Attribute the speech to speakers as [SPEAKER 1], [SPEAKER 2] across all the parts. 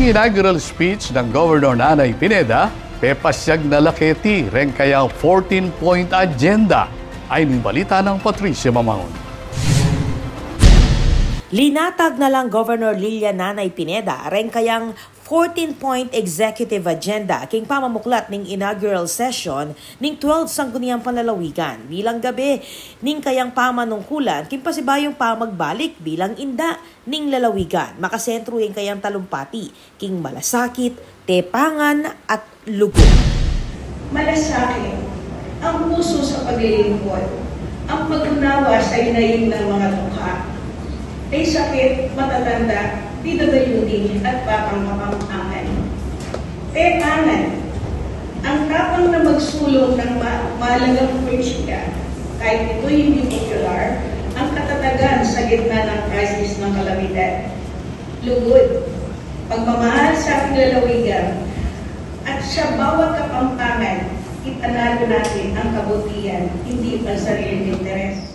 [SPEAKER 1] King inaugural speech ng Governor Nanay Pineda, pepasyag na laketi, ren kaya 14-point agenda. Ay may balita ng Patricia Mamangon.
[SPEAKER 2] Linatag na lang Governor Lilia Nanay Pineda, ren kayang 14-point executive agenda king pamamuklat ning inaugural session ning 12 Sangguniang Panlalawigan. Bilang gabi ning kayang pamanungkulan king pasibayong pamagbalik bilang inda ning lalawigan. Makasentro yung kayang talumpati king malasakit, tepangan at lugod.
[SPEAKER 3] Malasakit ang puso sa paglilingkod, ang pag-unawa sa hinaing ng mga tukha. Ay sakit, matatanda, PWD at batang kapampangan. Tepangan, ang tapang na magsulong ng mahalagang politika, kahit ito hindi popular, ang katatagan sa gitna ng crisis ng kalamidad. Lugod, pagmamahal sa ating lalawigan, at sa bawat kapampangan, ipanalo natin ang kabutihan, hindi ang sariling interes.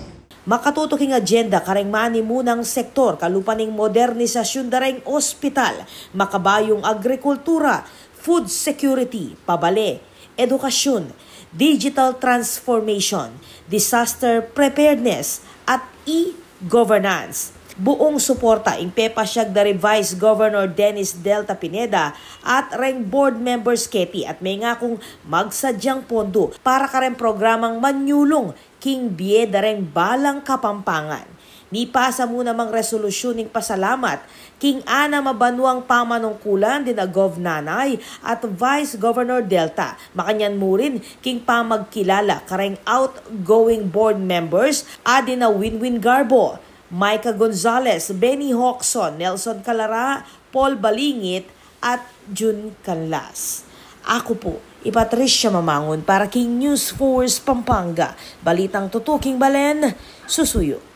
[SPEAKER 2] Makatutuking agenda kareng manimunang sektor kalupaning modernisasyon dareng ospital, makabayong agrikultura, food security, pabale, edukasyon, digital transformation, disaster preparedness at e-governance. Buong suporta ing pepasyag dari Vice Governor Dennis Delta Pineda at reng board members Keti at may nga kung magsadyang pondo para kareng programang manyulong king biye dareng balang kapampangan. Nipasa muna mang resolusyon ning pasalamat king ana mabanuang pamanungkulan din Gov Nanay at Vice Governor Delta. Makanyan mo rin king pamagkilala kareng outgoing board members adina Winwin Garbo, Micah Gonzalez, Benny Hoxon, Nelson Calara, Paul Balingit at Jun Canlas. Ako po, Patricia Mamangon para King News Force Pampanga. Balitang tutuking balen, susuyo.